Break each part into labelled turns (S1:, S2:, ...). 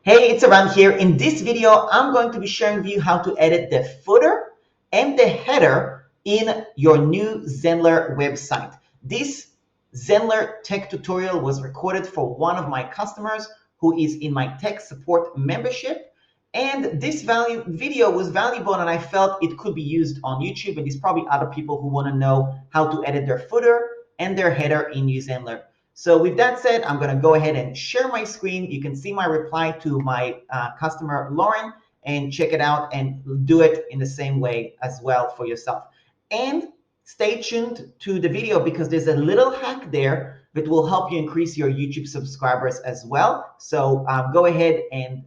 S1: Hey, it's Aran here. In this video, I'm going to be sharing with you how to edit the footer and the header in your new Zenler website. This Zenler tech tutorial was recorded for one of my customers who is in my tech support membership. And this video was valuable and I felt it could be used on YouTube, and there's probably other people who want to know how to edit their footer and their header in new Zenler. So with that said, I'm going to go ahead and share my screen. You can see my reply to my customer, Lauren, and check it out and do it in the same way as well for yourself. And stay tuned to the video because there's a little hack there that will help you increase your YouTube subscribers as well. So go ahead and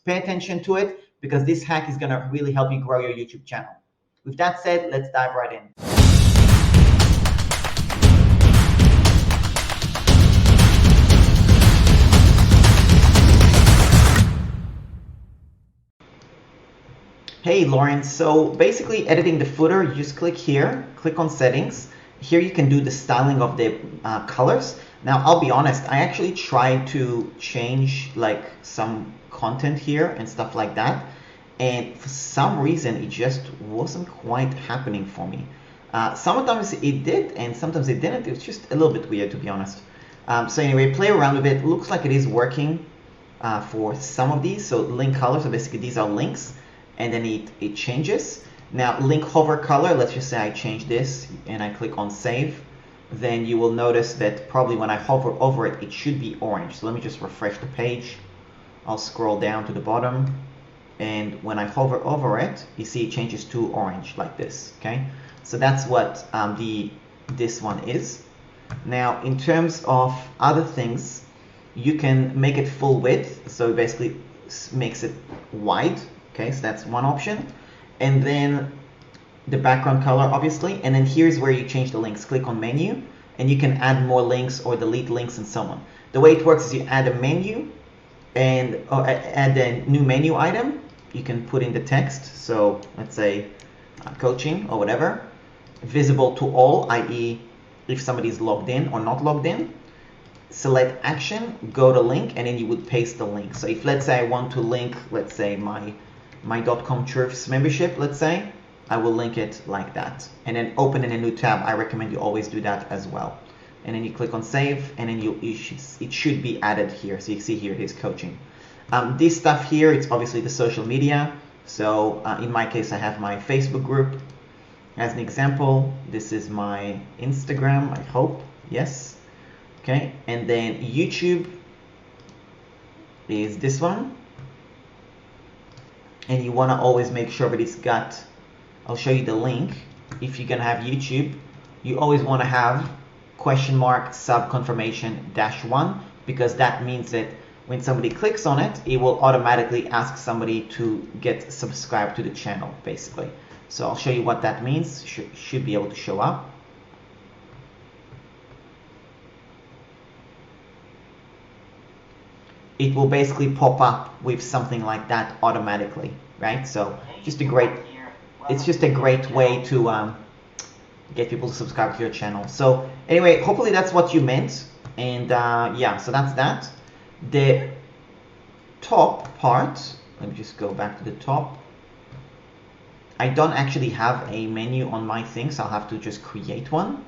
S1: pay attention to it because this hack is going to really help you grow your YouTube channel. With that said, let's dive right in. Hey Lauren, so basically editing the footer, you just click here, click on settings. Here you can do the styling of the colors. Now I'll be honest, I actually tried to change like some content here and stuff like that, and for some reason it just wasn't quite happening for me. Sometimes it did and sometimes it didn't. It was just a little bit weird, to be honest. So anyway, play around with it. Looks like it is working for some of these. So link colors, so basically these are links. And then it changes. Now link hover color, let's just say I change this and I click on save, then you will notice that probably when I hover over it, it should be orange. So let me just refresh the page. I'll scroll down to the bottom, and when I hover over it, you see it changes to orange like this. Okay, so that's what this one is. Now in terms of other things, you can make it full width, so it basically makes it wide. Okay, so that's one option. And then the background color, obviously. And then here's where you change the links. Click on menu, and you can add more links or delete links and so on. The way it works is you add a menu and add a new menu item. You can put in the text. So let's say coaching or whatever. Visible to all, i.e. if somebody's logged in or not logged in. Select action, go to link, and then you would paste the link. So if let's say I want to link, let's say my .com truths membership, let's say, I will link it like that. And then open in a new tab. I recommend you always do that as well. And then you click on save, and then it should be added here. So you see here, it is coaching. This stuff here, it's obviously the social media. So in my case, I have my Facebook group. As an example, this is my Instagram, I hope, yes. Okay, and then YouTube is this one. And you want to always make sure that it's got, I'll show you the link. If you're going to have YouTube, you always want to have sub confirmation -1, because that means that when somebody clicks on it, it will automatically ask somebody to get subscribed to the channel, basically. So I'll show you what that means. Should be able to show up. It will basically pop up with something like that automatically, right? So it's just a great way to get people to subscribe to your channel. So anyway, hopefully that's what you meant. And yeah, so that's that. The top part, let me just go back to the top. I don't actually have a menu on my thing, so I'll have to just create one.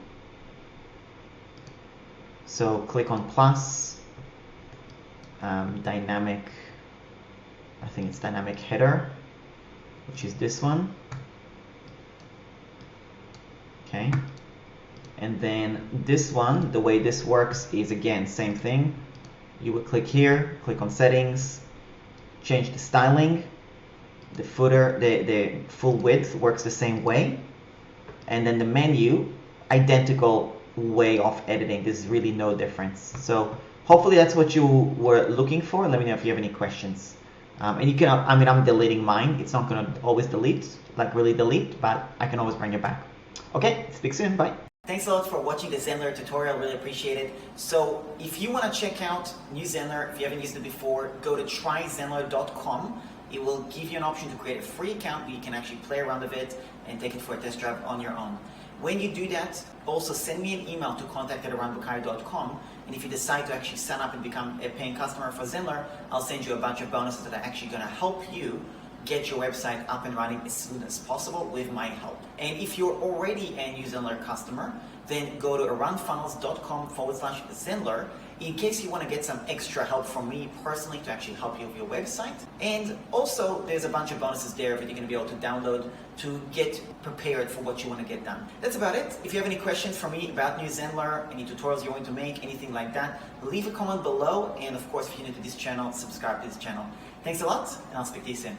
S1: So click on plus. Dynamic, I think it's dynamic header, which is this one. Okay, and then this one, the way this works is again same thing. You would click here, click on settings, change the styling. The footer, the full width works the same way, and then the menu, identical way of editing. There's really no difference. So hopefully that's what you were looking for. Let me know if you have any questions. And you can, I mean, I'm deleting mine. It's not going to always delete, like really delete, but I can always bring it back. Okay, speak soon. Bye. Thanks a lot for watching the Zenler tutorial. Really appreciate it. So if you want to check out new Zenler, if you haven't used it before, go to tryzenler.com. It will give you an option to create a free account where you can actually play around with it and take it for a test drive on your own. When you do that, also send me an email to contact@aranbukhari.com, and if you decide to actually sign up and become a paying customer for Zenler, I'll send you a bunch of bonuses that are actually going to help you get your website up and running as soon as possible with my help. And if you're already a new Zenler customer, then go to aroundfunnels.com/Zenler in case you want to get some extra help from me personally to actually help you with your website. And also, there's a bunch of bonuses there that you're going to be able to download to get prepared for what you want to get done. That's about it. If you have any questions for me about new Zenler, any tutorials you want to make, anything like that, leave a comment below. And of course, if you're new to this channel, subscribe to this channel. Thanks a lot, and I'll speak to you soon.